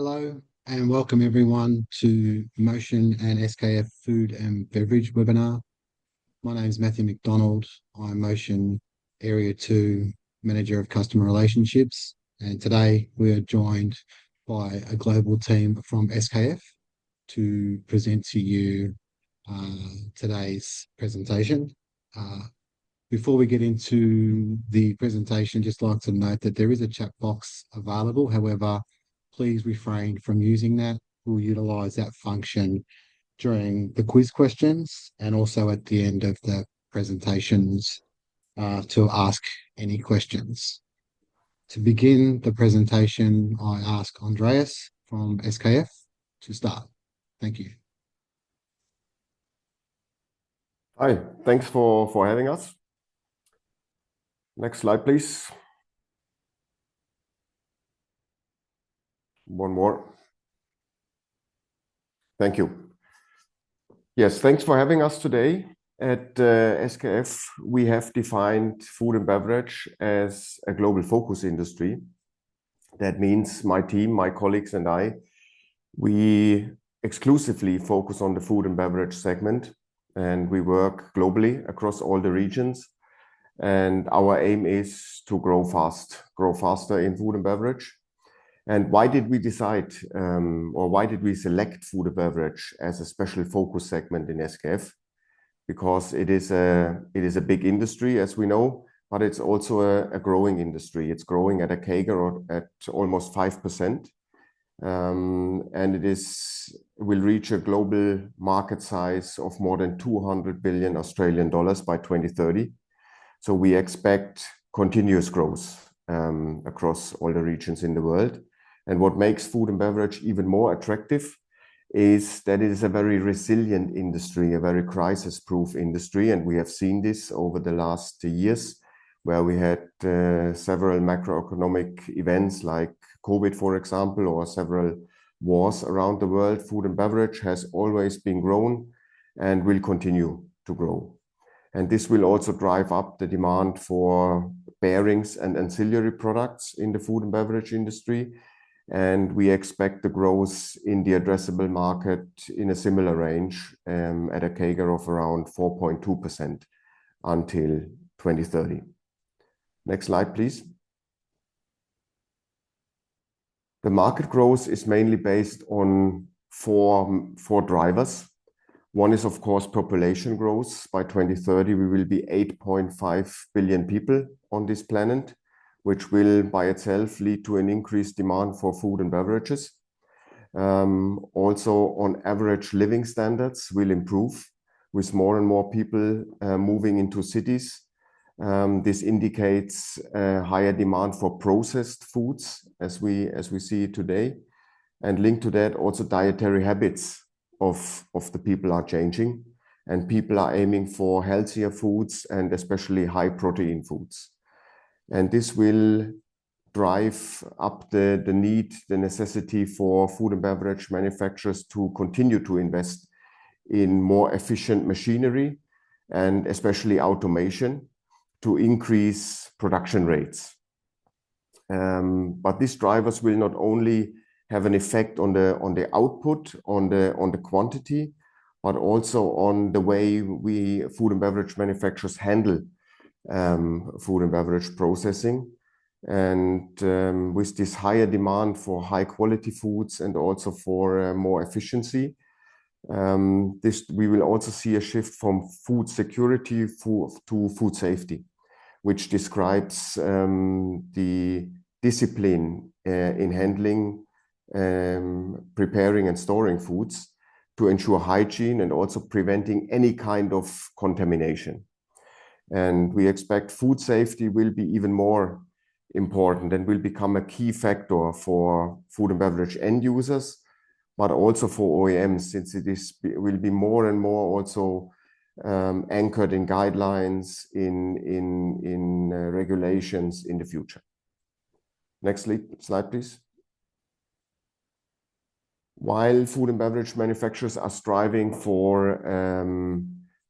Hello and welcome everyone to Motion and SKF Food and Beverage webinar. My name is Matthew McDonald. I'm Motion Area 2 Manager of Customer Relationships, and today we are joined by a global team from SKF to present to you today's presentation. Before we get into the presentation, just like to note that there is a chat box available. However, please refrain from using that. We'll utilize that function during the quiz questions and also at the end of the presentations to ask any questions. To begin the presentation, I ask Andreas from SKF to start. Thank you. Hi, thanks for having us. Next slide, please. One more. Thank you. Yes, thanks for having us today. At SKF, we have defined food and beverage as a global focus industry. That means my team, my colleagues and I, we exclusively focus on the food and beverage segment, and we work globally across all the regions. And our aim is to grow faster in food and beverage. And why did we decide, or why did we select food and beverage as a special focus segment in SKF? Because it is a big industry, as we know, but it's also a growing industry. It's growing at a CAGR at almost 5%. And will reach a global market size of more than 200 billion Australian dollars by 2030. So we expect continuous growth across all the regions in the world. And what makes food and beverage even more attractive is that it is a very resilient industry, a very crisis-proof industry. And we have seen this over the last years, where we had several macroeconomic events like COVID, for example, or several wars around the world. Food and beverage has always been grown and will continue to grow. And this will also drive up the demand for bearings and ancillary products in the food and beverage industry. And we expect the growth in the addressable market in a similar range at a CAGR of around 4.2% until 2030. Next slide, please. The market growth is mainly based on four drivers. One is, of course, population growth. By 2030, we will be 8.5 billion people on this planet, which will by itself lead to an increased demand for food and beverages. Also, on average, living standards will improve with more and more people moving into cities. This indicates a higher demand for processed foods, as we see today. And linked to that, also dietary habits of the people are changing, and people are aiming for healthier foods and especially high protein foods. And this will drive up the necessity for food and beverage manufacturers to continue to invest in more efficient machinery and especially automation to increase production rates. But these drivers will not only have an effect on the output, on the quantity, but also on the way we food and beverage manufacturers handle food and beverage processing. And with this higher demand for high quality foods and also for more efficiency, we will also see a shift from food security to food safety, which describes the discipline in handling, preparing and storing foods to ensure hygiene and also preventing any kind of contamination. And we expect food safety will be even more important and will become a key factor for food and beverage end users, but also for OEMs, since will be more and more also anchored in guidelines, in regulations in the future. Next slide, please. While food and beverage manufacturers are striving for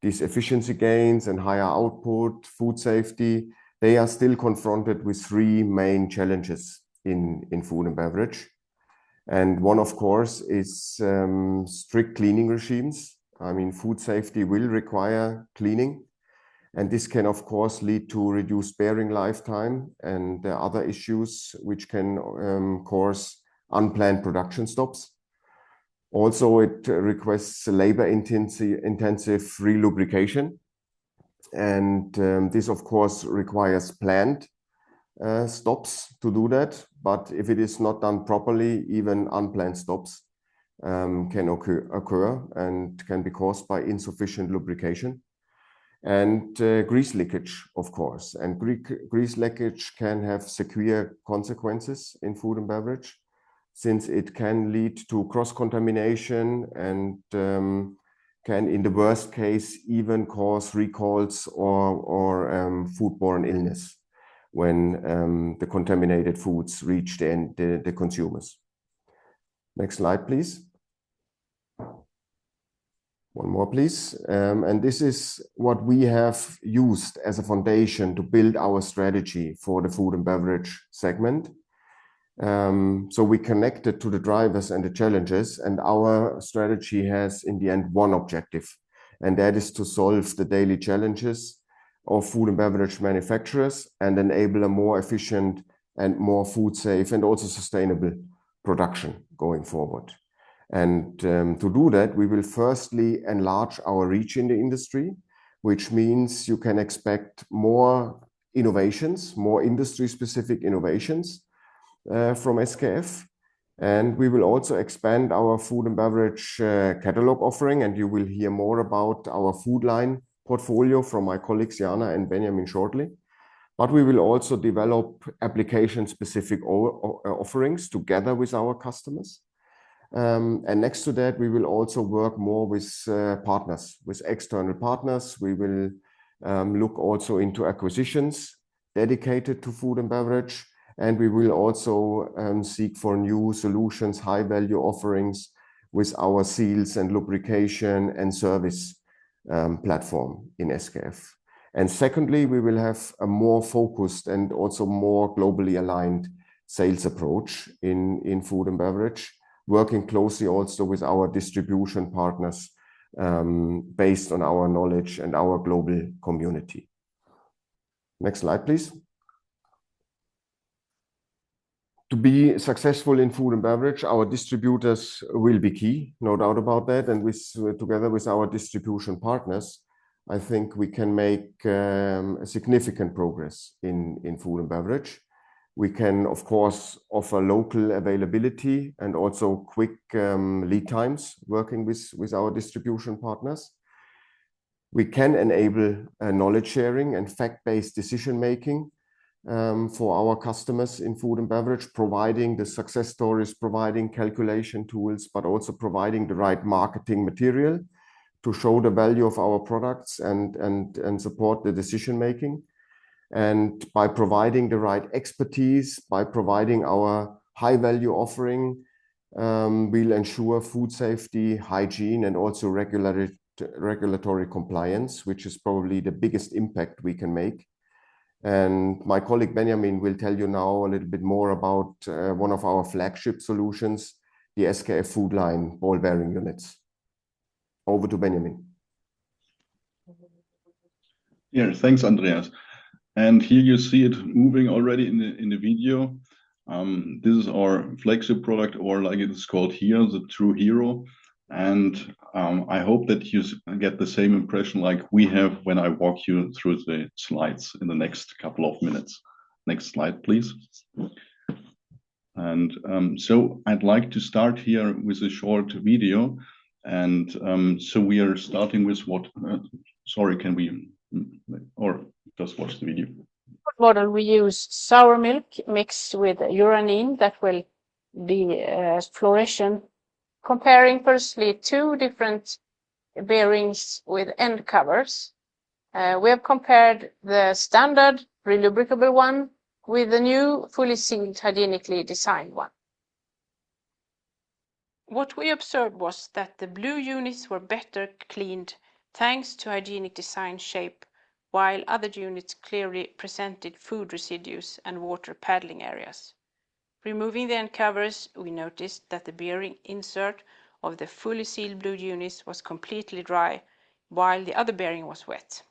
these efficiency gains and higher output, food safety, they are still confronted with three main challenges in food and beverage. And one, of course, is strict cleaning regimes. I mean, food safety will require cleaning. And this can, of course, lead to reduced bearing lifetime and other issues which can cause unplanned production stops. Also, it requests labor-intensive relubrication. And this, of course, requires planned stops to do that. But if it is not done properly, even unplanned stops can occur and can be caused by insufficient lubrication. And grease leakage, of course. And grease leakage can have severe consequences in food and beverage, since it can lead to cross-contamination and can, in the worst case, even cause recalls or foodborne illness when the contaminated foods reach the consumers. Next slide, please. One more, please. And this is what we have used as a foundation to build our strategy for the food and beverage segment. So we connected to the drivers and the challenges, and our strategy has, in the end, one objective, and that is to solve the daily challenges of food and beverage manufacturers and enable a more efficient and more food safe and also sustainable production going forward. And to do that, we will firstly enlarge our reach in the industry, which means you can expect more innovations, more industry-specific innovations from SKF. And we will also expand our food and beverage catalog offering, and you will hear more about our food line portfolio from my colleagues Jana and Benjamin shortly. But we will also develop application-specific offerings together with our customers. And next to that, we will also work more with partners, with external partners. We will look also into acquisitions dedicated to food and beverage. And we will also seek for new solutions, high-value offerings with our seals and lubrication and service platform in SKF. And secondly, we will have a more focused and also more globally aligned sales approach in food and beverage, working closely also with our distribution partners based on our knowledge and our global community. Next slide, please. To be successful in food and beverage, our distributors will be key, no doubt about that. And together with our distribution partners, I think we can make significant progress in food and beverage. We can, of course, offer local availability and also quick lead times working with our distribution partners. We can enable knowledge sharing and fact-based decision-making for our customers in food and beverage, providing the success stories, providing calculation tools, but also providing the right marketing material to show the value of our products and support the decision-making. And by providing the right expertise, by providing our high-value offering, we'll ensure food safety, hygiene, and also regulatory compliance, which is probably the biggest impact we can make. And my colleague Benjamin will tell you now a little bit more about one of our flagship solutions, the SKF food line ball bearing units. Over to Benjamin. Yeah, thanks, Andreas. And here you see it moving already in the video. This is our flagship product, or like it's called here, the true hero. And I hope that you get the same impression like we have when I walk you through the slides in the next couple of minutes. Next slide, please. And so I'd like to start here with a short video. And so we are starting with what, sorry, can we, or just watch the video. Model, we use sour milk mixed with uranine that will be fluorescent. Comparing firstly two different bearings with end covers. We have compared the standard relubricable one with the new fully sealed hygienically designed one. What we observed was that the blue units were better cleaned thanks to hygienic design shape, while other units clearly presented food residues and water paddling areas. Removing the end covers, we noticed that the bearing insert of the fully sealed blue units was completely dry, while the other bearing was wet.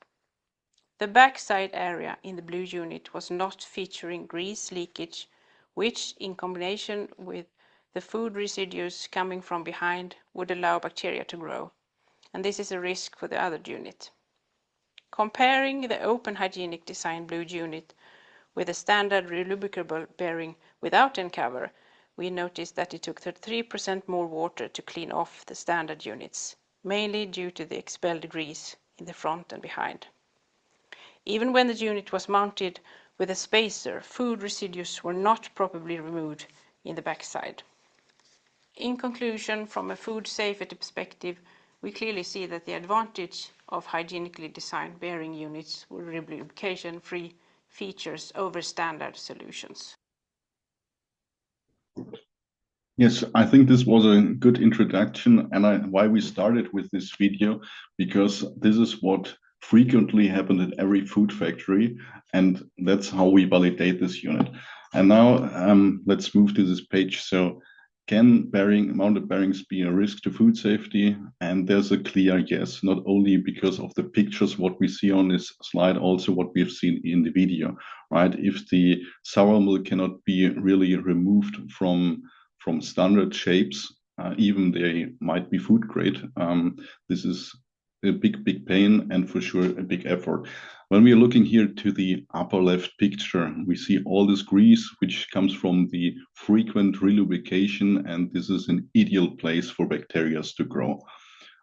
The backside area in the blue unit was not featuring grease leakage, which, in combination with the food residues coming from behind, would allow bacteria to grow, and this is a risk for the other unit. Comparing the open hygienic design blue unit with a standard relubricable bearing without end cover, we noticed that it took 33% more water to clean off the standard units, mainly due to the expelled grease in the front and behind. Even when the unit was mounted with a spacer, food residues were not properly removed in the backside. In conclusion, from a food safety perspective, we clearly see that the advantage of hygienically designed bearing units with lubrication-free features over standard solutions. Yes, I think this was a good introduction, and why we started with this video, because this is what frequently happened at every food factory, and that's how we validate this unit. And now let's move to this page. So, can mounted bearings be a risk to food safety? And there's a clear yes, not only because of the pictures, what we see on this slide, also what we've seen in the video, right? If the sour milk cannot be really removed from standard shapes, even they might be food grade, this is a big pain and for sure a big effort. When we are looking here to the upper left picture, we see all this grease which comes from the frequent relubrication, and this is an ideal place for bacteria to grow.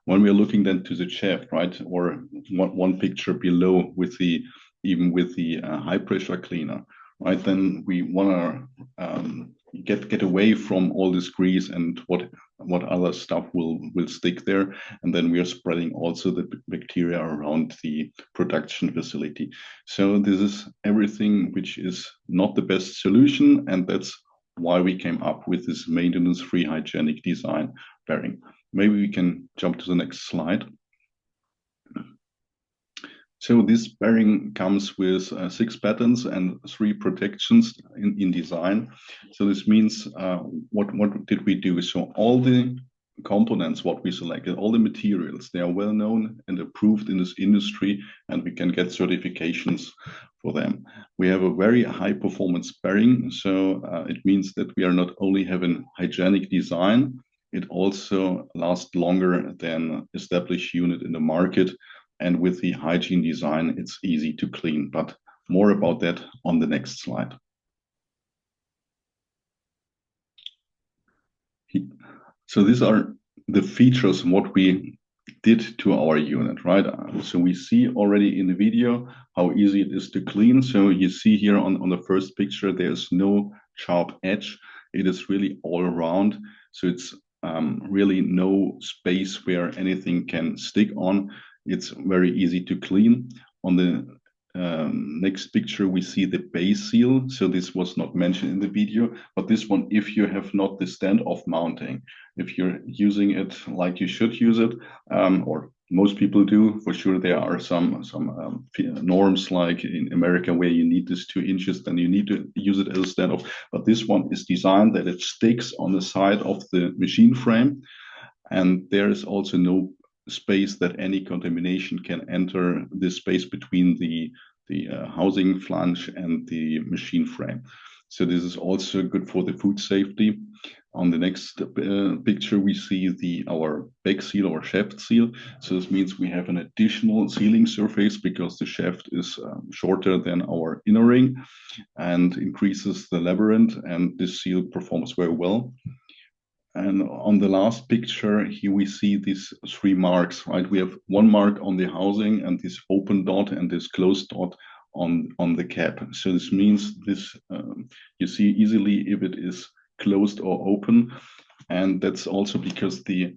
When we are looking then to the shaft, right, or one picture below with the high pressure cleaner, right, then we want to get away from all this grease and what other stuff will stick there, and then we are spreading also the bacteria around the production facility. So this is everything which is not the best solution, and that's why we came up with this maintenance-free hygienic design bearing. Maybe we can jump to the next slide. So this bearing comes with 6 patents and 3 protections in design. So this means what did we do? So all the components, what we selected, all the materials, they are well known and approved in this industry, and we can get certifications for them. We have a very high performance bearing, so it means that we are not only having hygienic design, it also lasts longer than established unit in the market. And with the hygiene design, it's easy to clean, but more about that on the next slide. So these are the features, what we did to our unit, right? So we see already in the video how easy it is to clean. So you see here on the first picture, there's no sharp edge. It is really all around. So it's really no space where anything can stick on. It's very easy to clean. On the next picture, we see the base seal. So this was not mentioned in the video, but this one, if you have not the standoff mounting, if you're using it like you should use it, or most people do, for sure there are some norms like in America where you need this 2 inches, then you need to use it as a standoff. But this one is designed that it sticks on the side of the machine frame, and there is also no space that any contamination can enter the space between the housing flange and the machine frame. So this is also good for the food safety. On the next picture, we see our back seal or shaft seal. So this means we have an additional sealing surface because the shaft is shorter than our inner ring and increases the labyrinth, and this seal performs very well. And on the last picture, here we see these 3 marks, right? We have 1 mark on the housing and this open dot and this closed dot on the cap. So this means this, you see easily if it is closed or open. And that's also because the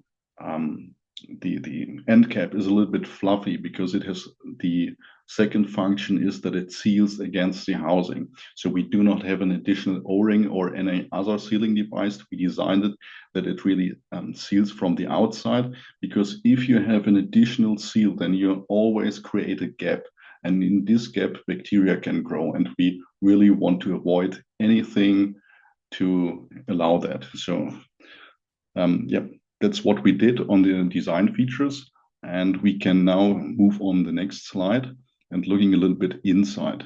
end cap is a little bit fluffy because it has the second function is that it seals against the housing. So we do not have an additional O-ring or any other sealing device. We designed it that it really seals from the outside, because if you have an additional seal, then you always create a gap. And in this gap, bacteria can grow, and we really want to avoid anything to allow that. So yeah, that's what we did on the design features. And we can now move on the next slide and looking a little bit inside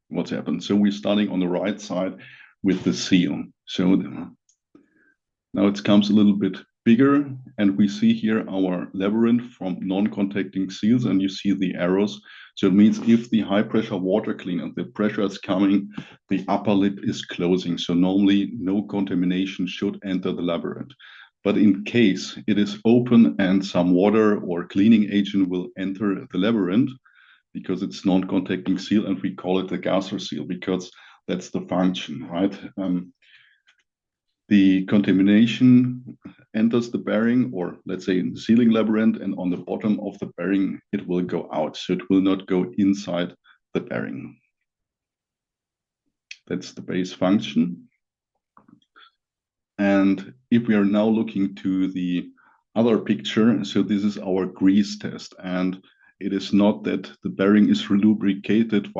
what's happened. So we're starting on the right side with the seal. So now it comes a little bit bigger, and we see here our labyrinth from non-contacting seals, and you see the arrows. So it means if the high pressure water cleaner, the pressure is coming, the upper lip is closing. So normally no contamination should enter the labyrinth. But in case it is open and some water or cleaning agent will enter the labyrinth, because it's non-contacting seal, and we call it the gasser seal because that's the function, right? The contamination enters the bearing, or let's say in the sealing labyrinth, and on the bottom of the bearing, it will go out. So it will not go inside the bearing. That's the base function. And if we are now looking to the other picture, so this is our grease test. And it is not that the bearing is lubricated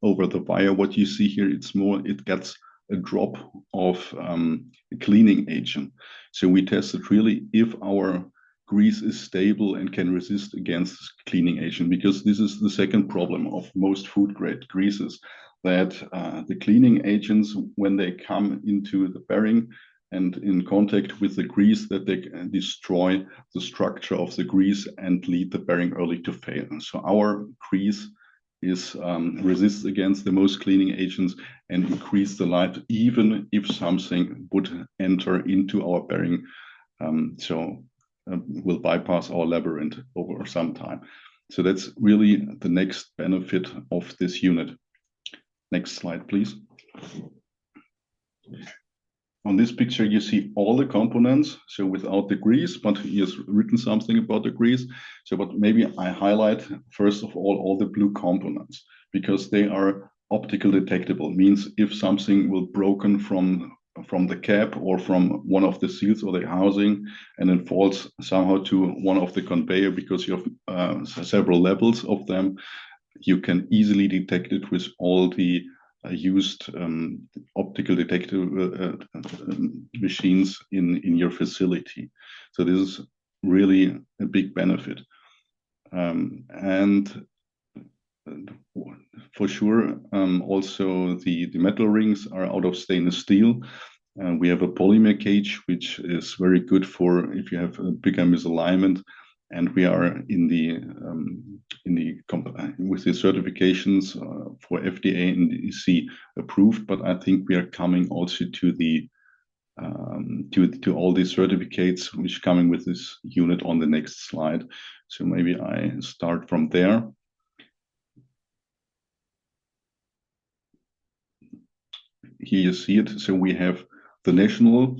over the wire. What you see here, it's more, it gets a drop of a cleaning agent. So we tested really if our grease is stable and can resist against cleaning agent, because this is the second problem of most food grade greases, that the cleaning agents, when they come into the bearing and in contact with the grease, that they destroy the structure of the grease and lead the bearing early to fail. So our grease resists against the most cleaning agents and increase the life, even if something would enter into our bearing. Will bypass our labyrinth over some time. So that's really the next benefit of this unit. Next slide, please. On this picture, you see all the components, so without the grease, but he has written something about the grease. So, but maybe I highlight, first of all the blue components, because they are optical detectable, means if something will broken from the cap or from one of the seals or the housing, and then falls somehow to one of the conveyor, because you have several levels of them, you can easily detect it with all the used optical detector machines in your facility. So this is really a big benefit. And for sure, also the metal rings are out of stainless steel. We have a polymer cage, which is very good for if you have a bigger misalignment. And we are with the certifications for FDA and EC approved, but I think we are coming also to the to all these certificates which coming with this unit on the next slide. So maybe I start from there. Here you see it. So we have the national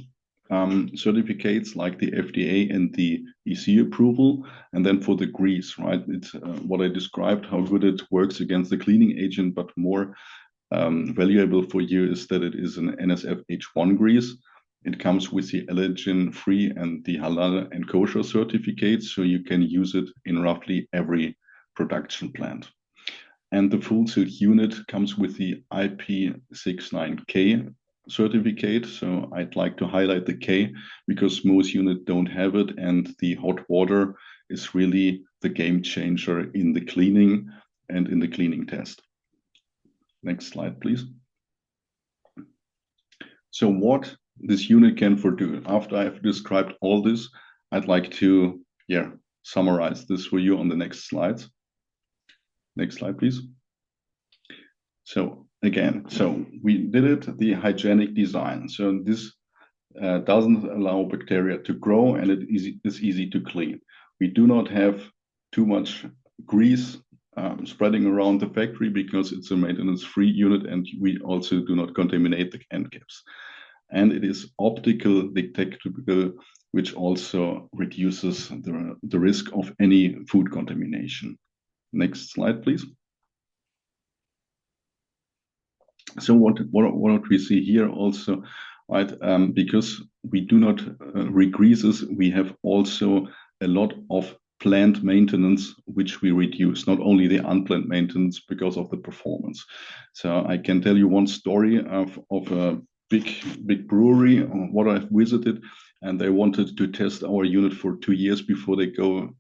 certificates like the FDA and the EC approval, and then for the grease, right? It's what I described, how good it works against the cleaning agent, but more valuable for you is that it is an NSF H1 grease. It comes with the allergen-free and the halal and kosher certificates, so you can use it in roughly every production plant. And the full seal unit comes with the IP69K certificate. So I'd like to highlight the K because most units don't have it, and the hot water is really the game changer in the cleaning and in the cleaning test. Next slide, please. So what this unit can do, after I've described all this, I'd like to summarize this for you on the next slides. Next slide, please. So again, so we did it, the hygienic design. So this doesn't allow bacteria to grow, and it is easy to clean. We do not have too much grease spreading around the factory because it's a maintenance-free unit, and we also do not contaminate the end caps. And it is optical detectable, which also reduces the risk of any food contamination. Next slide, please. So what we see here also, right? Because we do not regreases, we have also a lot of planned maintenance, which we reduce, not only the unplanned maintenance because of the performance. So I can tell you one story of a big brewery, what I've visited, and they wanted to test our unit for 2 years before they go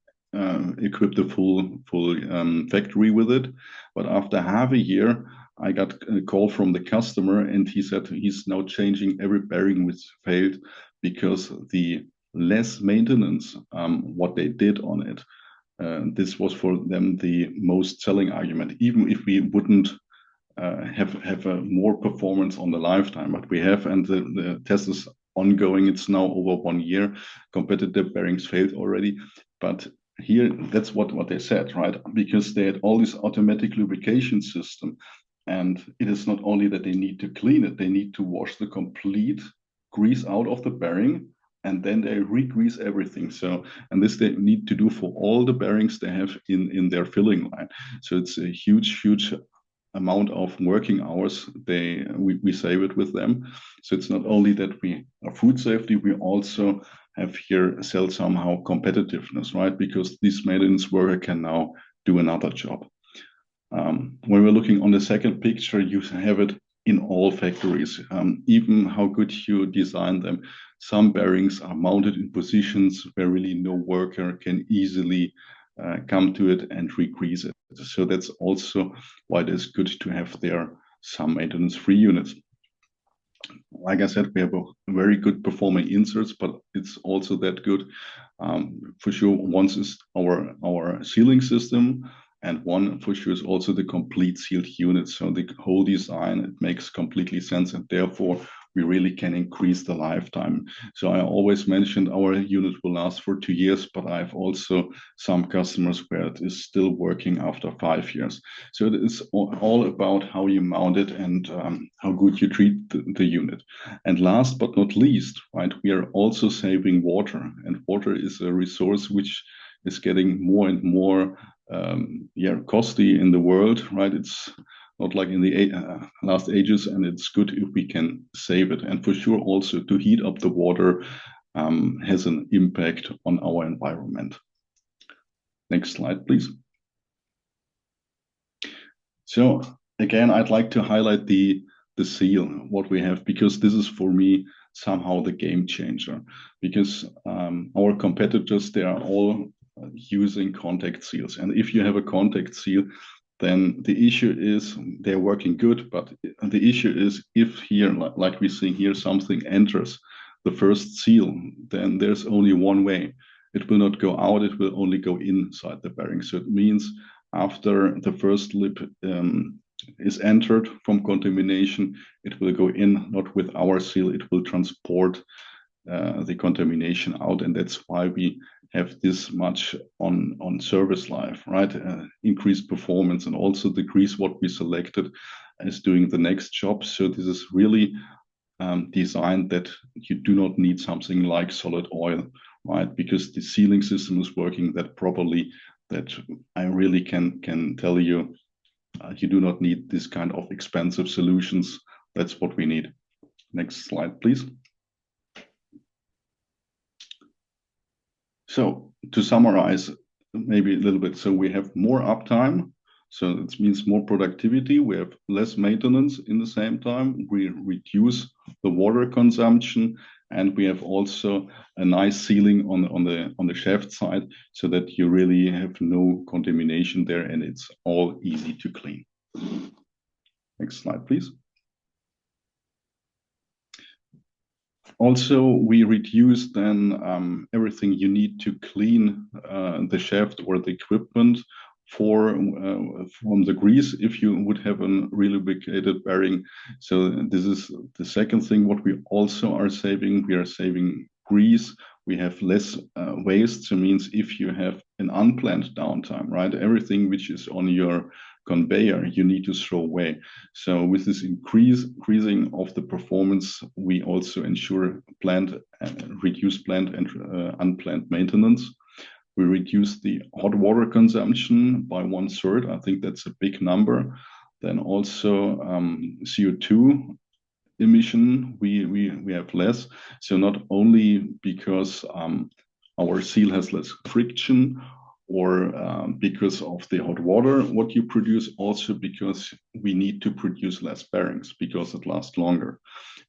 equip the full factory with it. But after half a year, I got a call from the customer, and he said he's now changing every bearing which failed because the less maintenance, what they did on it. This was for them the most selling argument, even if we wouldn't have a more performance on the lifetime, but we have, and the test is ongoing. It's now over 1 year. Competitive bearings failed already, but here that's what they said, right? Because they had all this automatic lubrication system, and it is not only that they need to clean it, they need to wash the complete grease out of the bearing, and then they re-grease everything. So, and this they need to do for all the bearings they have in their filling line. So it's a huge amount of working hours we save it with them. So it's not only that we are food safety, we also have here sell somehow competitiveness, right? Because this maintenance worker can now do another job. When we're looking on the second picture, you have it in all factories, even how good you design them. Some bearings are mounted in positions where really no worker can easily come to it and re-grease it. So that's also why it is good to have there some maintenance-free units. Like I said, we have a very good performing inserts, but it's also that good. For sure, one is our sealing system, and one for sure is also the complete sealed unit. So the whole design, it makes completely sense, and therefore we really can increase the lifetime. So I always mentioned our unit will last for 2 years, but I have also some customers where it is still working after 5 years. So it is all about how you mount it and how good you treat the unit. And last but not least, right, we are also saving water, and water is a resource which is getting more and more costly in the world, right? It's not like in the last ages, and it's good if we can save it. And for sure, also to heat up the water has an impact on our environment. Next slide, please. So again, I'd like to highlight the seal, what we have, because this is for me somehow the game changer. Because our competitors, they are all using contact seals, and if you have a contact seal, then the issue is they're working good, but the issue is if here, like we see here, something enters the first seal, then there's only one way. It will not go out, it will only go inside the bearing. So it means after the first lip is entered from contamination, it will go in, not with our seal, it will transport the contamination out, and that's why we have this much on service life, right? Increased performance, and also the grease what we selected is doing the next job. So this is really designed that you do not need something like solid oil, right? Because the sealing system is working that properly, that I really can tell you, you do not need this kind of expensive solutions. That's what we need. Next slide, please. So to summarize maybe a little bit, so we have more uptime, so it means more productivity. We have less maintenance in the same time. We reduce the water consumption, and we have also a nice sealing on the shaft side, so that you really have no contamination there, and it's all easy to clean. Next slide, please. Also, we reduce then everything you need to clean the shaft or the equipment from the grease if you would have a relubricated bearing. So this is the second thing what we also are saving. We are saving grease. We have less waste. So it means if you have an unplanned downtime, right, everything which is on your conveyor you need to throw away. So with this increasing of the performance, we also ensure reduce planned and unplanned maintenance. We reduce the hot water consumption by 1/3. I think that's a big number. Then also CO2 emission we have less. So not only because our seal has less friction, or because of the hot water what you produce, also because we need to produce less bearings because it lasts longer.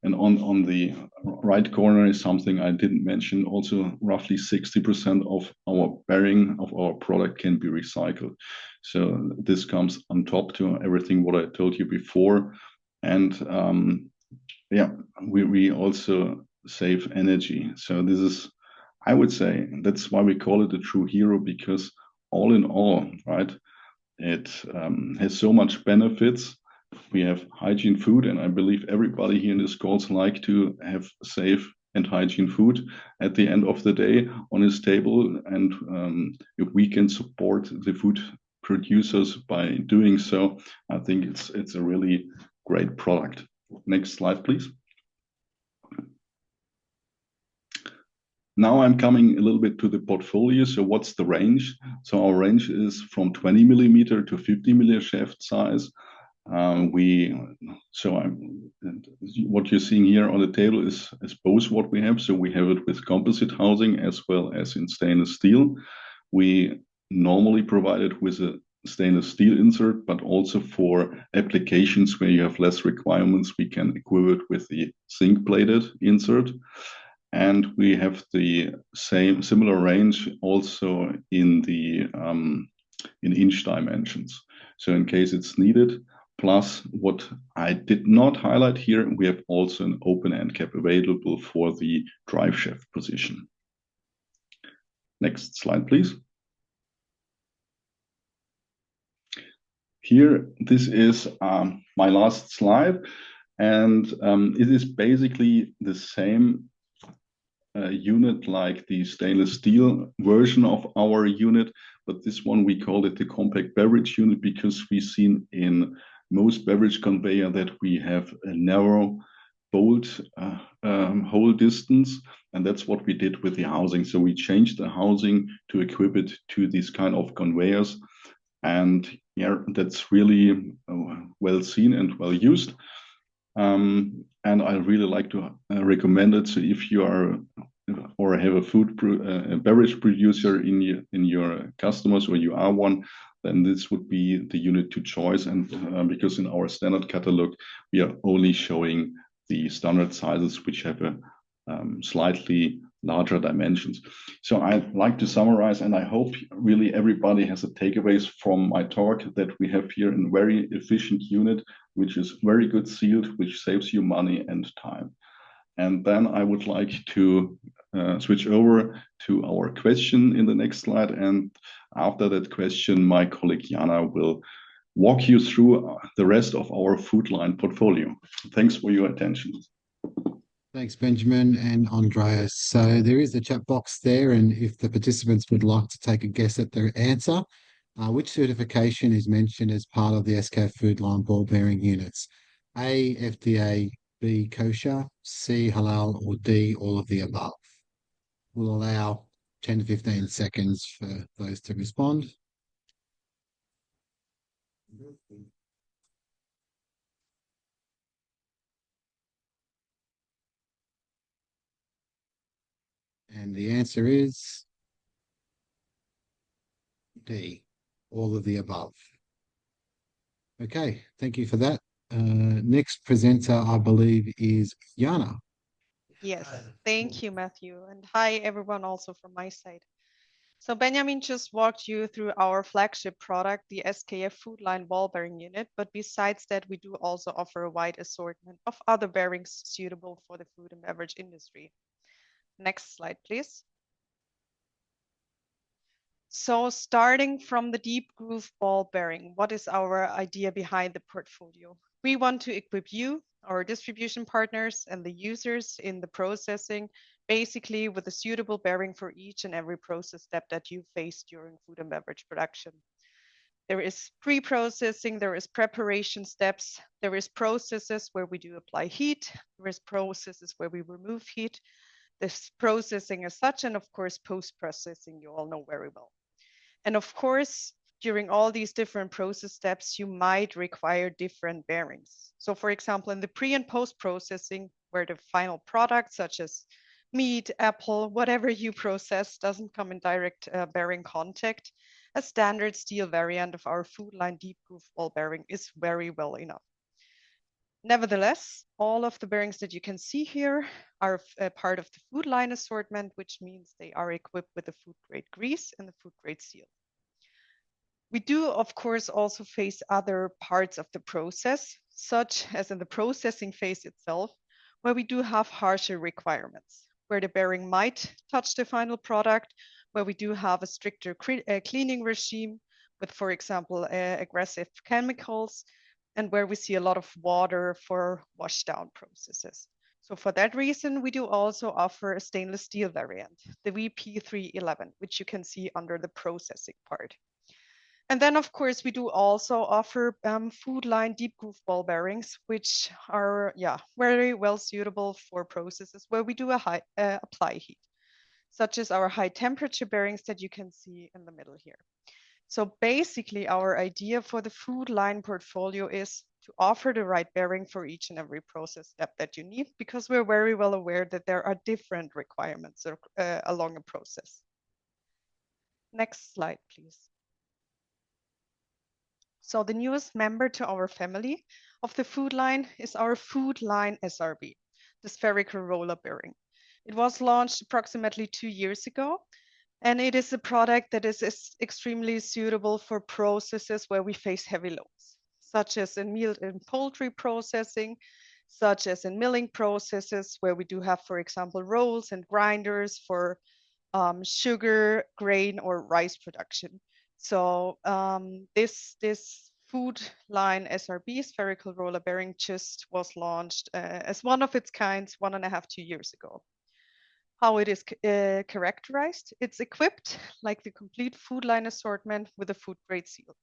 And on the right corner is something I didn't mention. Also, roughly 60% of our bearing of our product can be recycled. So this comes on top to everything what I told you before. And yeah, we also save energy. So this is, I would say, that's why we call it a true hero, because all in all, right, it has so much benefits. We have hygiene food, and I believe everybody here in this calls like to have safe and hygiene food at the end of the day on his table. And if we can support the food producers by doing so, I think it's a really great product. Next slide, please. Now I'm coming a little bit to the portfolio. So what's the range? So our range is from 20 millimeter to 50 millimeter shaft size. What you're seeing here on the table is both what we have. So we have it with composite housing as well as in stainless steel. We normally provide it with a stainless steel insert, but also for applications where you have less requirements, we can equip it with the zinc plated insert. And we have the similar range also in the in inch dimensions. So in case it's needed. Plus, what I did not highlight here, we have also an open end cap available for the drive shaft position. Next slide, please. Here, this is my last slide, and it is basically the same unit like the stainless steel version of our unit, but this one we call it the compact beverage unit because we've seen in most beverage conveyor that we have a narrow bolt hole distance, and that's what we did with the housing. So we changed the housing to equip it to these kind of conveyors, and yeah, that's really well seen and well used. And I really like to recommend it. So if you are or have a beverage producer in your customers, or you are one, then this would be the unit to choice. And because in our standard catalog, we are only showing the standard sizes, which have a slightly larger dimensions. So I'd like to summarize, and I hope really everybody has a takeaways from my talk, that we have here a very efficient unit, which is very good sealed, which saves you money and time. And then I would like to switch over to our question in the next slide. And after that question, my colleague Jana will walk you through the rest of our food line portfolio. Thanks for your attention. Thanks, Benjamin and Andreas. So there is a chat box there, and if the participants would like to take a guess at their answer, which certification is mentioned as part of the SKF food line ball bearing units? A, FDA, B, kosher, C, halal, or D, all of the above? We'll allow 10 to 15 seconds for those to respond. And the answer is D, all of the above. Okay, thank you for that. Next presenter, I believe, is Jana. Yes, thank you, Matthew. And hi, everyone, also from my side. So Benjamin just walked you through our flagship product, the SKF food line ball bearing unit. But besides that, we do also offer a wide assortment of other bearings suitable for the food and beverage industry. Next slide, please. So starting from the deep groove ball bearing, what is our idea behind the portfolio? We want to equip you, our distribution partners, and the users in the processing, basically with a suitable bearing for each and every process step that you face during food and beverage production. There is pre-processing, there is preparation steps, there is processes where we do apply heat, there is processes where we remove heat, this processing as such, and of course, post-processing, you all know very well. And of course, during all these different process steps, you might require different bearings. So for example, in the pre and post-processing, where the final product, such as meat, apple, whatever you process, doesn't come in direct bearing contact, a standard steel variant of our food line deep groove ball bearing is very well enough. Nevertheless, all of the bearings that you can see here are a part of the food line assortment, which means they are equipped with the food grade grease and the food grade seal. We do, of course, also face other parts of the process, such as in the processing phase itself, where we do have harsher requirements, where the bearing might touch the final product, where we do have a stricter cleaning regime with, for example, aggressive chemicals, and where we see a lot of water for wash down processes. So for that reason, we do also offer a stainless steel variant, the VP311, which you can see under the processing part. And then, of course, we do also offer food line deep groove ball bearings, which are very well suitable for processes where we do a high apply heat, such as our high temperature bearings that you can see in the middle here. So basically, our idea for the food line portfolio is to offer the right bearing for each and every process step that you need, because we're very well aware that there are different requirements along a process. Next slide, please. So the newest member to our family of the food line is our food line SRB, the spherical roller bearing. It was launched approximately 2 years ago, and it is a product that is extremely suitable for processes where we face heavy loads, such as in meat and poultry processing, such as in milling processes where we do have, for example, rolls and grinders for sugar, grain, or rice production. So this food line SRB, spherical roller bearing, just was launched as one of its kinds 1.5 to 2 years ago. How it is characterized, it's equipped like the complete food line assortment with a food grade seal.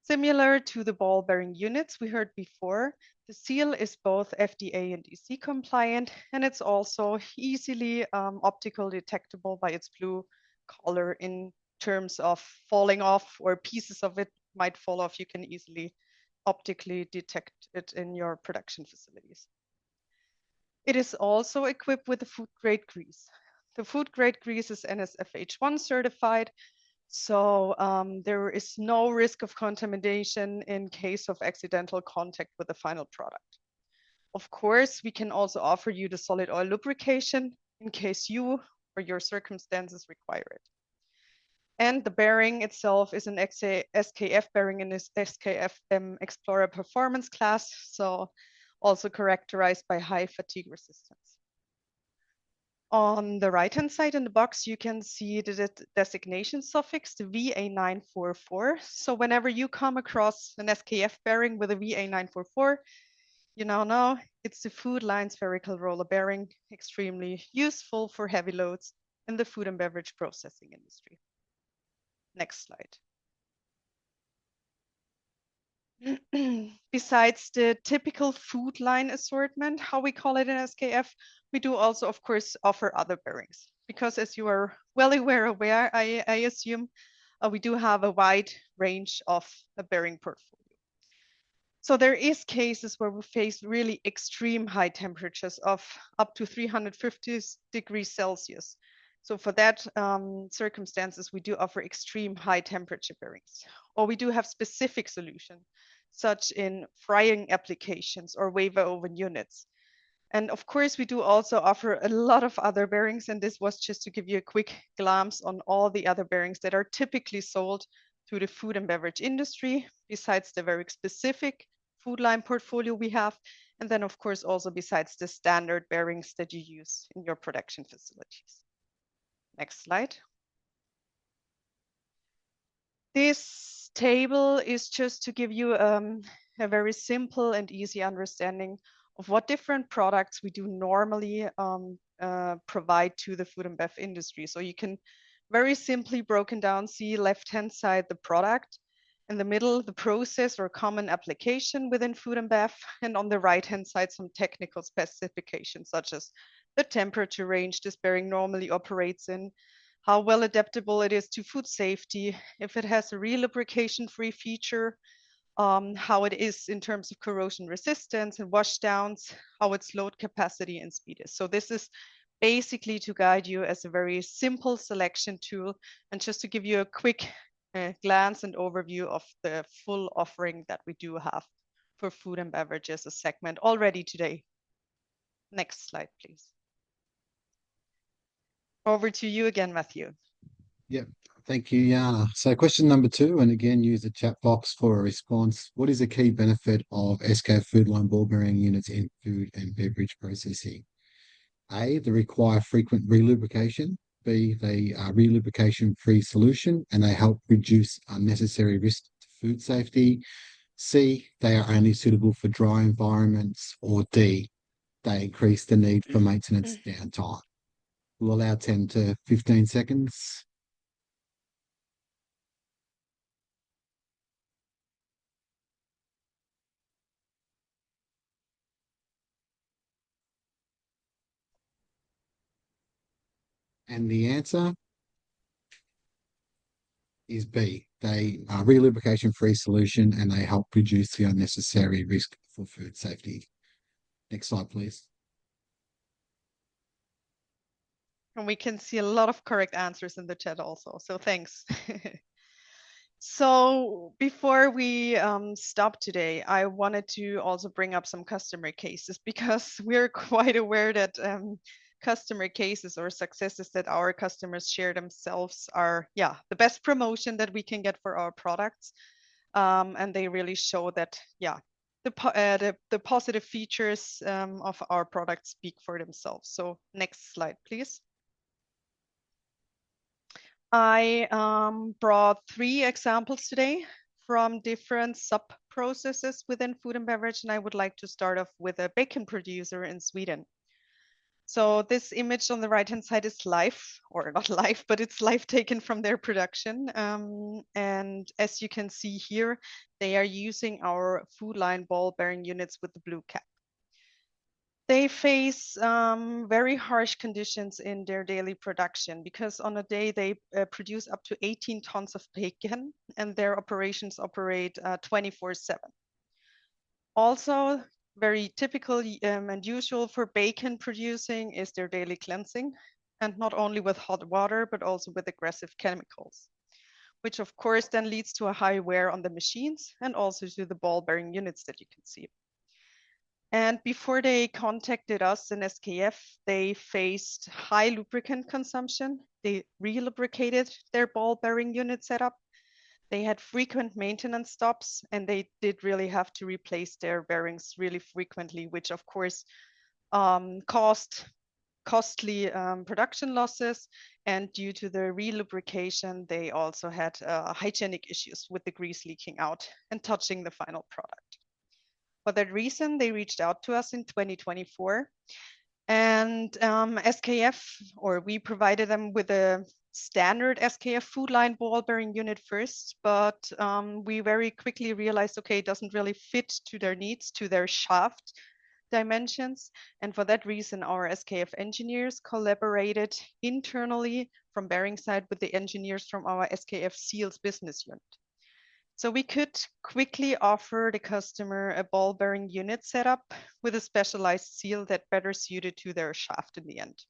Similar to the ball bearing units we heard before, the seal is both FDA and EC compliant, and it's also easily optical detectable by its blue color in terms of falling off, or pieces of it might fall off. You can easily optically detect it in your production facilities. It is also equipped with the food grade grease. The food grade grease is NSF-H1 certified, so there is no risk of contamination in case of accidental contact with the final product. Of course, we can also offer you the solid oil lubrication in case you or your circumstances require it. And the bearing itself is an SKF bearing in this SKF Explorer performance class, so also characterized by high fatigue resistance. On the right-hand side in the box, you can see the designation suffix, the VA944. So whenever you come across an SKF bearing with a VA944, you now know it's the food line spherical roller bearing, extremely useful for heavy loads in the food and beverage processing industry. Next slide. Besides the typical food line assortment, how we call it in SKF, we do also, of course, offer other bearings. Because as you are well aware, I assume, we do have a wide range of a bearing portfolio. So there is cases where we face really extreme high temperatures of up to 350 degrees Celsius. So for that circumstances, we do offer extreme high temperature bearings, or we do have specific solutions, such in frying applications or wafer oven units. And of course, we do also offer a lot of other bearings, and this was just to give you a quick glance on all the other bearings that are typically sold to the food and beverage industry, besides the very specific food line portfolio we have, and then of course also besides the standard bearings that you use in your production facilities. Next slide. This table is just to give you a very simple and easy understanding of what different products we do normally provide to the food and bev industry. So you can very simply broken down see left-hand side the product, in the middle the process or common application within food and bev, and on the right-hand side some technical specifications such as the temperature range this bearing normally operates in, how well adaptable it is to food safety, if it has a relubrication-free feature, how it is in terms of corrosion resistance and wash downs, how its load capacity and speed is. So this is basically to guide you as a very simple selection tool, and just to give you a quick glance and overview of the full offering that we do have for food and beverage as a segment already today. Next slide, please. Over to you again, Matthew. Yep. Thank you, Jana. So question number 2, and again, use the chat box for a response. What is a key benefit of SKF food line ball bearing units in food and beverage processing? A, they require frequent relubrication. B, they are relubrication-free solution and they help reduce unnecessary risk to food safety. C, they are only suitable for dry environments. Or D, they increase the need for maintenance downtime. We'll allow 10 to 15 seconds. And the answer is B. They are relubrication-free solution and they help reduce the unnecessary risk for food safety. Next slide, please. And we can see a lot of correct answers in the chat also, so thanks. So before we stop today, I wanted to also bring up some customer cases because we're quite aware that customer cases or successes that our customers share themselves are, yeah, the best promotion that we can get for our products. And they really show that, yeah, the positive features of our products speak for themselves. So next slide, please. I brought 3 examples today from different sub-processes within food and beverage, and I would like to start off with a bacon producer in Sweden. So this image on the right-hand side is live, or not live, but it's live taken from their production. And as you can see here, they are using our food line ball bearing units with the blue cap. They face very harsh conditions in their daily production because on a day they produce up to 18 tons of bacon and their operations operate 24/7. Also, very typical and usual for bacon producing is their daily cleansing, and not only with hot water, but also with aggressive chemicals, which of course then leads to a high wear on the machines and also to the ball bearing units that you can see. And before they contacted us in SKF, they faced high lubricant consumption. They relubricated their ball bearing unit setup. They had frequent maintenance stops, and they did really have to replace their bearings really frequently, which of course caused costly production losses. And due to the relubrication, they also had hygienic issues with the grease leaking out and touching the final product. For that reason, they reached out to us in 2024, and SKF, or we provided them with a standard SKF food line ball bearing unit first, but we very quickly realized, okay, it doesn't really fit to their needs, to their shaft dimensions. And for that reason, our SKF engineers collaborated internally from bearing side with the engineers from our SKF Seals business unit. So we could quickly offer the customer a ball bearing unit setup with a specialized seal that better suited to their shaft in the end.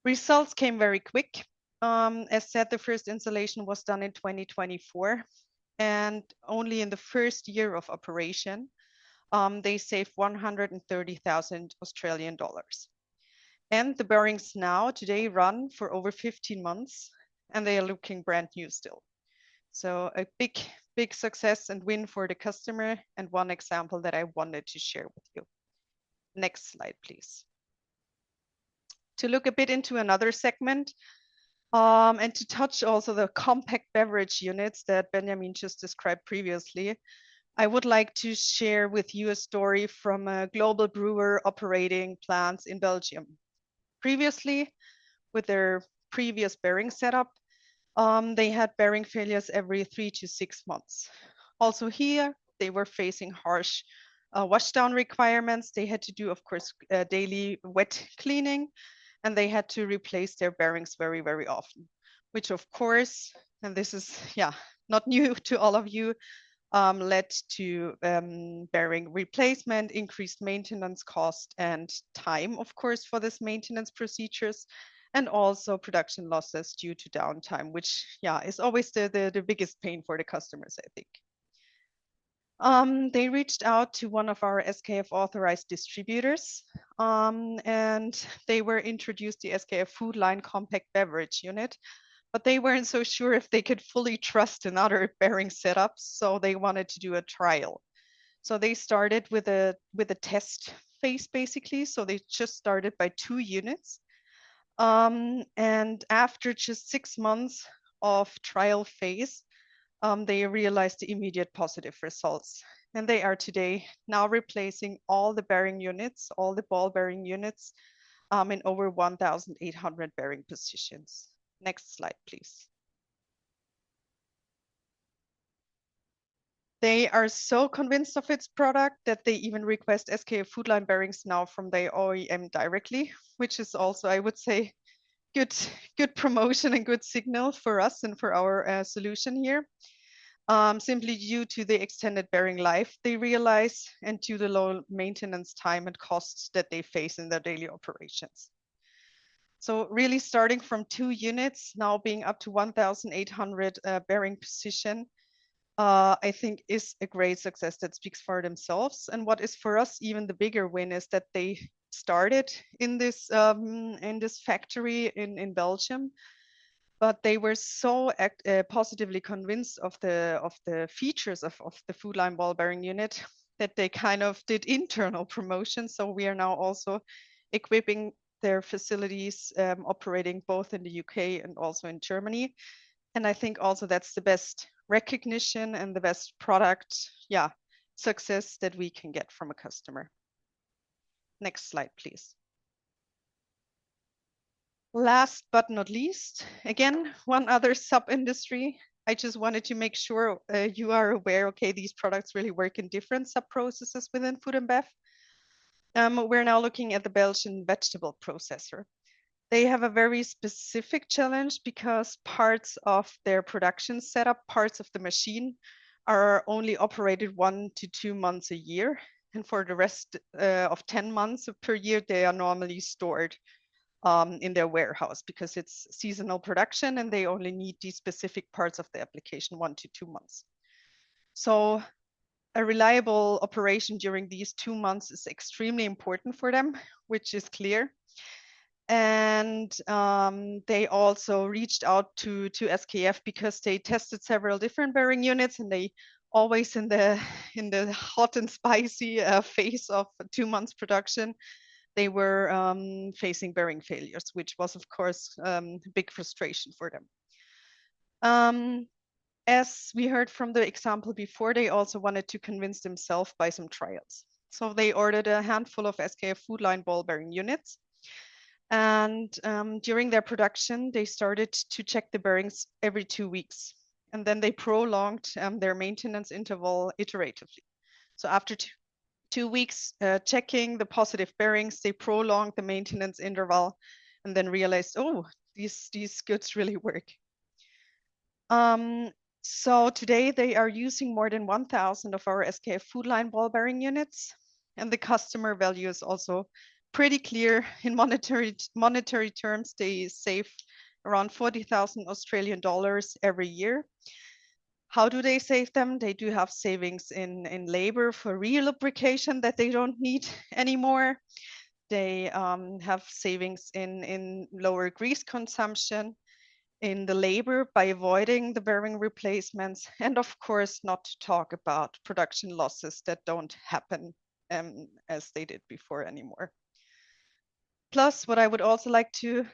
Results came very quick. As said, the first installation was done in 2024, and only in the first year of operation, they saved 130,000 Australian dollars. And the bearings now today run for over 15 months, and they are looking brand new still. So a big success and win for the customer, and one example that I wanted to share with you. Next slide, please. To look a bit into another segment and to touch also the compact beverage units that Benjamin just described previously, I would like to share with you a story from a global brewer operating plants in Belgium. Previously, with their previous bearing setup, they had bearing failures every 3 to 6 months. Also here, they were facing harsh washdown requirements. They had to do, of course, daily wet cleaning, and they had to replace their bearings very, very often, which of course, and this is, yeah, not new to all of you, led to bearing replacement, increased maintenance cost and time, of course, for this maintenance procedures, and also production losses due to downtime, which, yeah, is always the biggest pain for the customers, I think. They reached out to one of our SKF authorized distributors, and they were introduced the SKF Food Line Compact Beverage unit, but they weren't so sure if they could fully trust another bearing setup, so they wanted to do a trial. So they started with a test phase basically. So they just started by 2 units, and after just 6 months of trial phase, they realized the immediate positive results. And they are today now replacing all the bearing units, all the ball bearing units, in over 1,800 bearing positions. Next slide, please. They are so convinced of its product that they even request SKF Food Line bearings now from their OEM directly, which is also, I would say, good promotion and good signal for us and for our solution here. Simply due to the extended bearing life they realize and to the low maintenance time and costs that they face in their daily operations. So really starting from 2 units, now being up to 1,800 bearing position, I think is a great success that speaks for themselves. And what is for us even the bigger win is that they started in this factory in Belgium, but they were so positively convinced of the features of the Food Line ball bearing unit that they kind of did internal promotion. So we are now also equipping their facilities, operating both in the UK and also in Germany. And I think also that's the best recognition and the best product, success that we can get from a customer. Next slide, please. Last but not least, again, one other sub-industry. I just wanted to make sure you are aware, okay, these products really work in different sub-processes within food and bev. We're now looking at the Belgian vegetable processor. They have a very specific challenge because parts of their production setup, parts of the machine, are only operated 1 to 2 months a year. And for the rest of 10 months per year, they are normally stored in their warehouse because it's seasonal production and they only need these specific parts of the application 1 to 2 months. So a reliable operation during these 2 months is extremely important for them, which is clear. And they also reached out to SKF because they tested several different bearing units, and they always in the hot and spicy phase of 2 months production, they were facing bearing failures, which was of course a big frustration for them. As we heard from the example before, they also wanted to convince themselves by some trials. So they ordered a handful of SKF Food Line ball bearing units. And during their production, they started to check the bearings every 2 weeks. And then they prolonged their maintenance interval iteratively. So after 2 weeks checking the positive bearings, they prolonged the maintenance interval and then realized, oh, these goods really work. So today they are using more than 1,000 of our SKF Food Line ball bearing units. And the customer value is also pretty clear in monetary terms. They save around 40,000 Australian dollars every year. How do they save them? They do have savings in labor for re-lubrication that they don't need anymore. They have savings in lower grease consumption, in the labor by avoiding the bearing replacements, and of course, not to talk about production losses that don't happen as they did before anymore. Plus, what I would also like to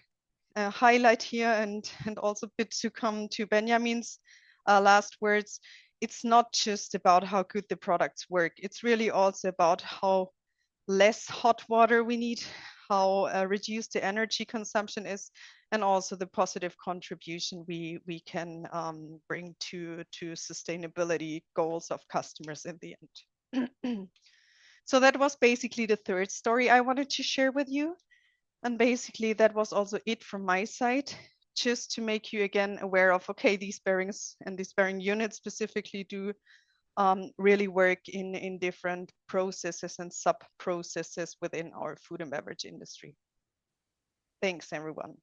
highlight here and also a bit to come to Benjamin's last words, it's not just about how good the products work. It's really also about how less hot water we need, how reduced the energy consumption is, and also the positive contribution we can bring to sustainability goals of customers in the end. So that was basically the third story I wanted to share with you. And basically that was also it from my side, just to make you again aware of, okay, these bearings and these bearing units specifically do really work in different processes and sub-processes within our food and beverage industry. Thanks, everyone.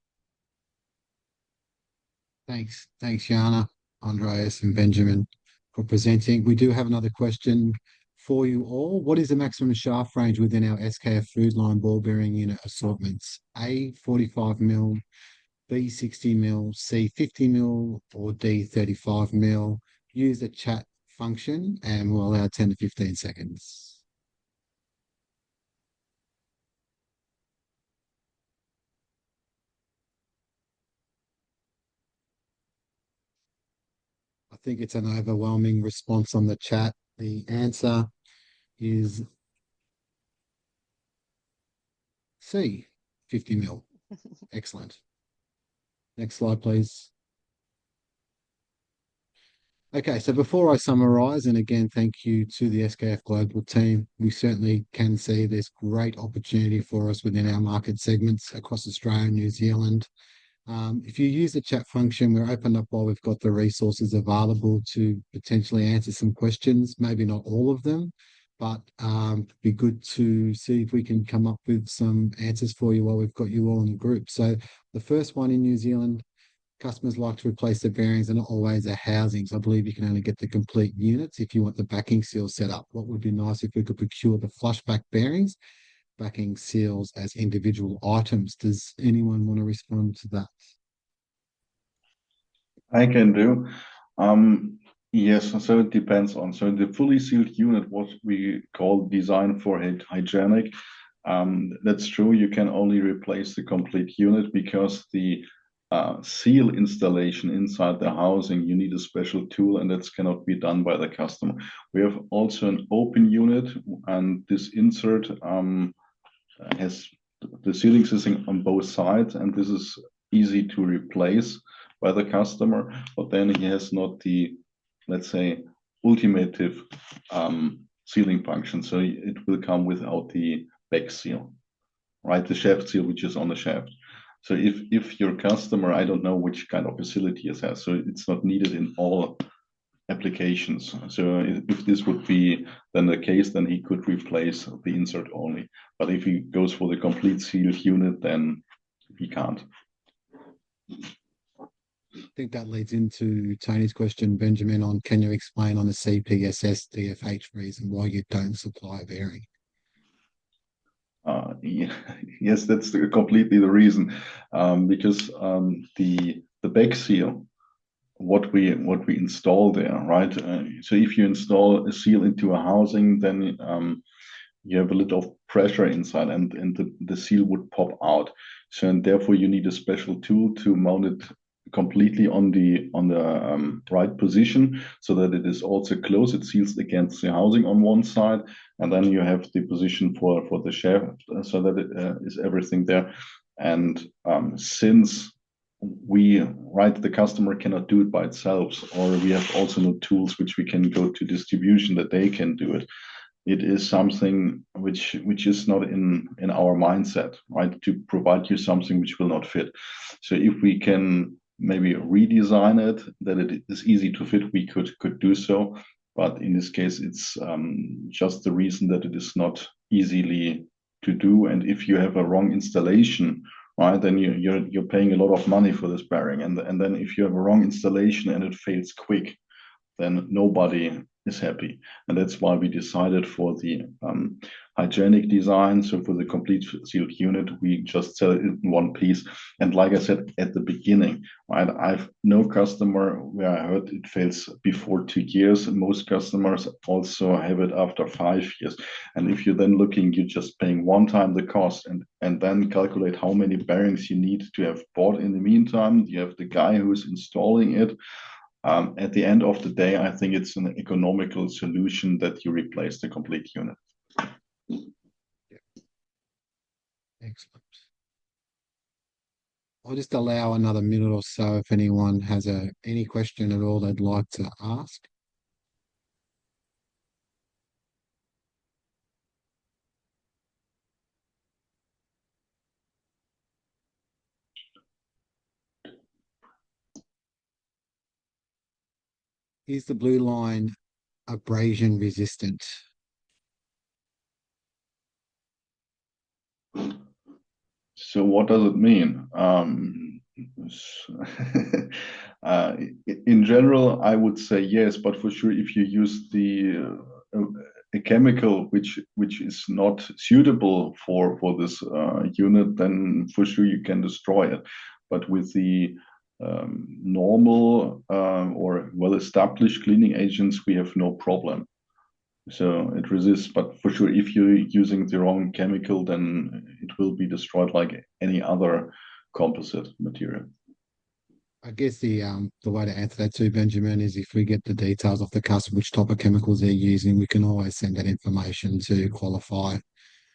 Thanks, Jana, Andreas, and Benjamin. for presenting. We do have another question for you all. What is the maximum shaft range within our SKF food line ball bearing unit assortments? A, 45 mil, B, 60 mil, C, 50 mil, or D, 35 mil. Use the chat function and we'll allow 10 to 15 seconds. I think it's an overwhelming response on the chat. The answer is C, 50 mil. Excellent. Next slide, please. Okay, so before I summarize, and again, thank you to the SKF Global team, we certainly can see there's great opportunity for us within our market segments across Australia and New Zealand. If you use the chat function, we're opened up while we've got the resources available to potentially answer some questions, maybe not all of them, but be good to see if we can come up with some answers for you while we've got you all in the group. So the first one in New Zealand, customers like to replace the bearings and not always the housings. I believe you can only get the complete units if you want the backing seal set up. What would be nice if we could procure the flushback bearings, backing seals as individual items. Does anyone want to respond to that? I can do. Yes, so it depends on. So the fully sealed unit, what we call design for hygienic, that's true. You can only replace the complete unit because the seal installation inside the housing, you need a special tool, and that cannot be done by the customer. We have also an open unit, and this insert has the sealing system on both sides, and this is easy to replace by the customer, but then he has not the, let's say, ultimative sealing function. So it will come without the back seal, right? The shaft seal, which is on the shaft. So if your customer, I don't know which kind of facility it has, so it's not needed in all applications. So if this would be then the case, then he could replace the insert only. But if he goes for the complete sealed unit, then he can't. I think that leads into Tony's question, Benjamin, on can you explain on the CPSS DFH reason why you don't supply a bearing? Yeah, yes, that's completely the reason, because the back seal, what we install there, right? So if you install a seal into a housing, then you have a little of pressure inside, and the seal would pop out. So and therefore you need a special tool to mount it completely on the right position, so that it is also close. It seals against the housing on one side, and then you have the position for the shaft, so that it is everything there. And since the customer cannot do it by itself, or we have also no tools which we can go to distribution that they can do it. It is something which is not in our mindset, right? To provide you something which will not fit. So if we can maybe redesign it, that it is easy to fit, we could do so. But in this case, it's just the reason that it is not easily to do. And if you have a wrong installation, right, then you're paying a lot of money for this bearing. And then if you have a wrong installation and it fails quick, then nobody is happy. And that's why we decided for the hygienic design. So for the complete sealed unit, we just sell it in one piece. And like I said at the beginning, right, I've no customer where I heard it fails before 2 years. Most customers also have it after 5 years. And if you're then looking, you're just paying one time the cost, and then calculate how many bearings you need to have bought in the meantime. You have the guy who's installing it. At the end of the day, I think it's an economical solution that you replace the complete unit. Excellent. I'll just allow another minute or so if anyone has any question at all they'd like to ask. Is the blue line abrasion resistant? So what does it mean? In general, I would say yes, but for sure, if you use a chemical which is not suitable for this unit, then for sure you can destroy it. But with the normal or well-established cleaning agents, we have no problem. So it resists, but for sure, if you're using the wrong chemical, then it will be destroyed like any other composite material. I guess the way to answer that too, Benjamin, is if we get the details of the customer, which type of chemicals they're using, we can always send that information to qualify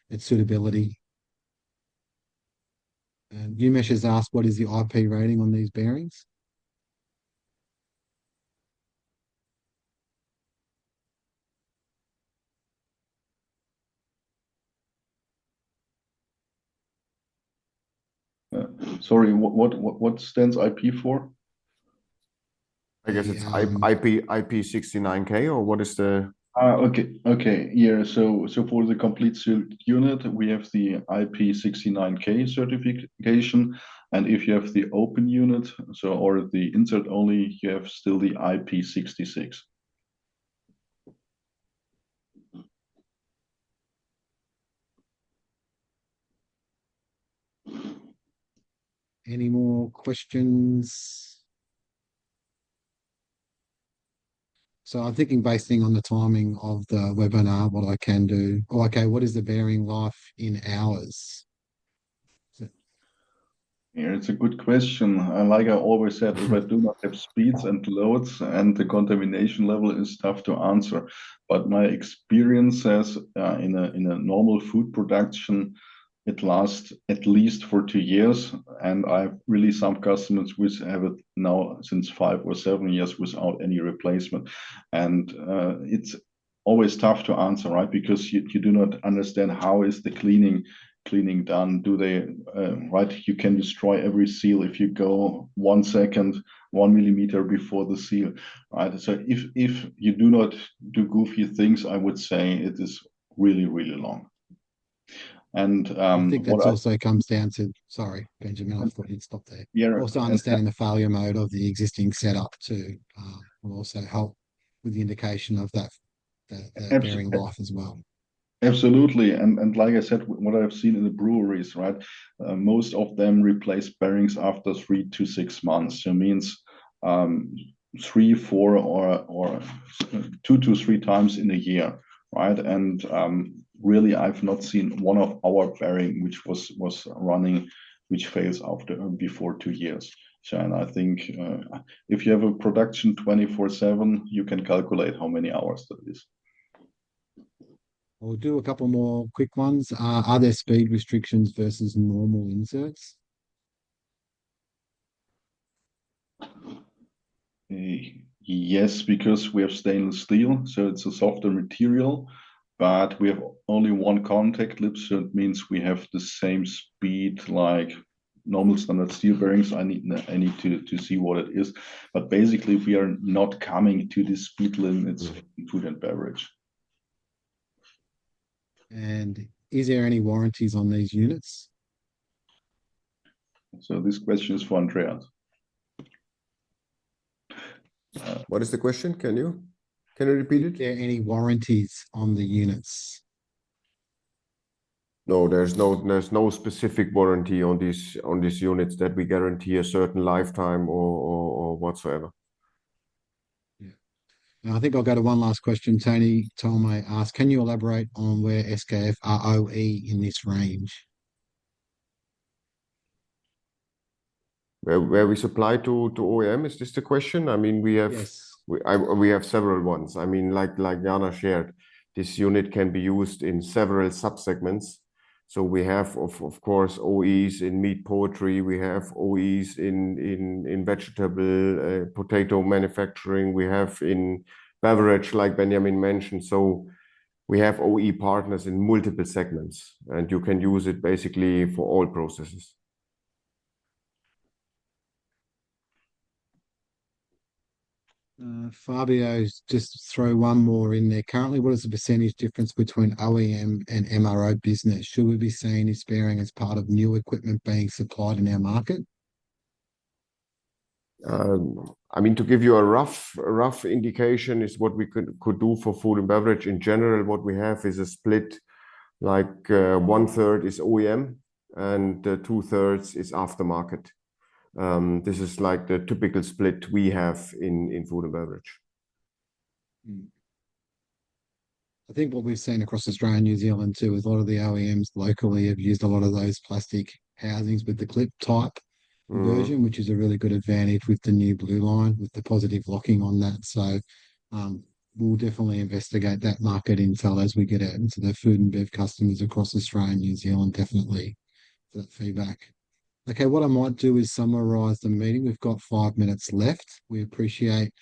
its suitability. And Umesh has asked, what is the IP rating on these bearings? Sorry, what stands IP for? I guess it's IP 69K, or what is the? Okay, yeah. So for the complete sealed unit, we have the IP 69K certification, and if you have the open unit, or the insert only, you have still the IP 66. Any more questions? So I'm thinking, based on the timing of the webinar, what I can do. Oh, okay, what is the bearing life in hours? Yeah, it's a good question. Like I always said, if I do not have speeds and loads and the contamination level is tough to answer. But my experience says in a normal food production, it lasts at least for 2 years. And I have really some customers which have it now since 5 or 7 years without any replacement. And it's always tough to answer, right? Because you do not understand how is the cleaning done. Do they right? You can destroy every seal if you go 1 second, 1 millimeter before the seal, right? So if you do not do goofy things, I would say it is really, really long. And I think that also comes down to, sorry, Benjamin, I thought you'd stop there. Yeah, also understanding the failure mode of the existing setup too will also help with the indication of that the bearing life as well. Absolutely, and like I said, what I've seen in the breweries, right? Most of them replace bearings after 3 to 6 months. So it means 3, 4, or 2 to 3 times in a year, right? And really, I've not seen one of our bearing which was running, which fails before 2 years. So, and I think if you have a production 24/7, you can calculate how many hours that is. We'll do a couple more quick ones. Are there speed restrictions versus normal inserts? Yes, because we have stainless steel, so it's a softer material, but we have only one contact lip, so it means we have the same speed like normal standard steel bearings. I need to see what it is, but basically we are not coming to the speed limits in food and beverage. And is there any warranties on these units? So this question is for Andreas. What is the question? Can you repeat it? Are there any warranties on the units? No, there's no specific warranty on these units that we guarantee a certain lifetime or whatsoever. Yeah. Now, I think I'll go to one last question. Tony Tolme asked, can you elaborate on where SKF are OE in this range? Where we supply to OEM, is this the question? I mean, we have Yes. we have several ones. I mean, like Jana shared, this unit can be used in several subsegments. So we have of course OEs in meat, poultry. We have OEs in vegetable, potato manufacturing. We have in beverage, like Benjamin mentioned. So we have OE partners in multiple segments, and you can use it basically for all processes. Fabio's just throw one more in there. Currently, what is the percentage difference between OEM and MRO business? Should we be seeing this bearing as part of new equipment being supplied in our market? I mean, to give you a rough indication is what we could do for food and beverage. In general, what we have is a split, like 1/3 is OEM and 2/3 is aftermarket. This is like the typical split we have in food and beverage. I think what we've seen across Australia and New Zealand too is a lot of the OEMs locally have used a lot of those plastic housings with the clip type version, which is a really good advantage with the new blue line with the positive locking on that. So we'll definitely investigate that market intel as we get out into the food and bev customers across Australia and New Zealand, definitely for that feedback. Okay, what I might do is summarize the meeting. We've got 5 minutes left. We appreciate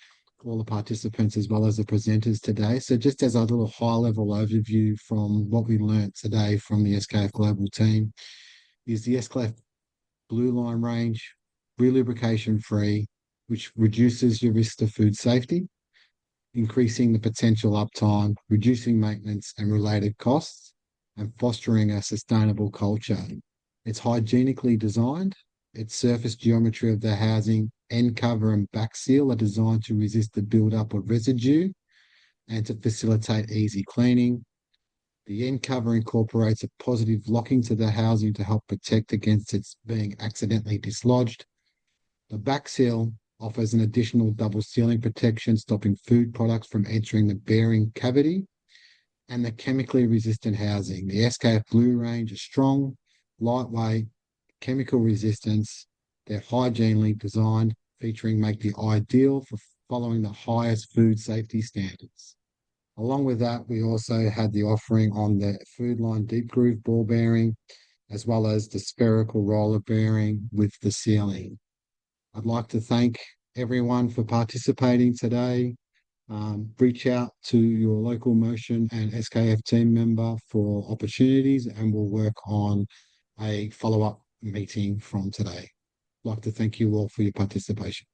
all the participants as well as the presenters today. So just as a little high-level overview from what we learned today from the SKF Global team is the SKF Blue Line range, re-lubrication free, which reduces your risk to food safety, increasing the potential uptime, reducing maintenance and related costs, and fostering a sustainable culture. It's hygienically designed. Its surface geometry of the housing, end cover and back seal are designed to resist the buildup of residue and to facilitate easy cleaning. The end cover incorporates a positive locking to the housing to help protect against its being accidentally dislodged. The back seal offers an additional double sealing protection, stopping food products from entering the bearing cavity. And the chemically resistant housing. The SKF Blue range is strong, lightweight, chemical resistance. They're hygienely designed, featuring make the ideal for following the highest food safety standards. Along with that, we also had the offering on the food line deep groove ball bearing, as well as the spherical roller bearing with the sealing. I'd like to thank everyone for participating today. Reach out to your local Motion and SKF team member for opportunities, and we'll work on a follow-up meeting from today. I'd like to thank you all for your participation.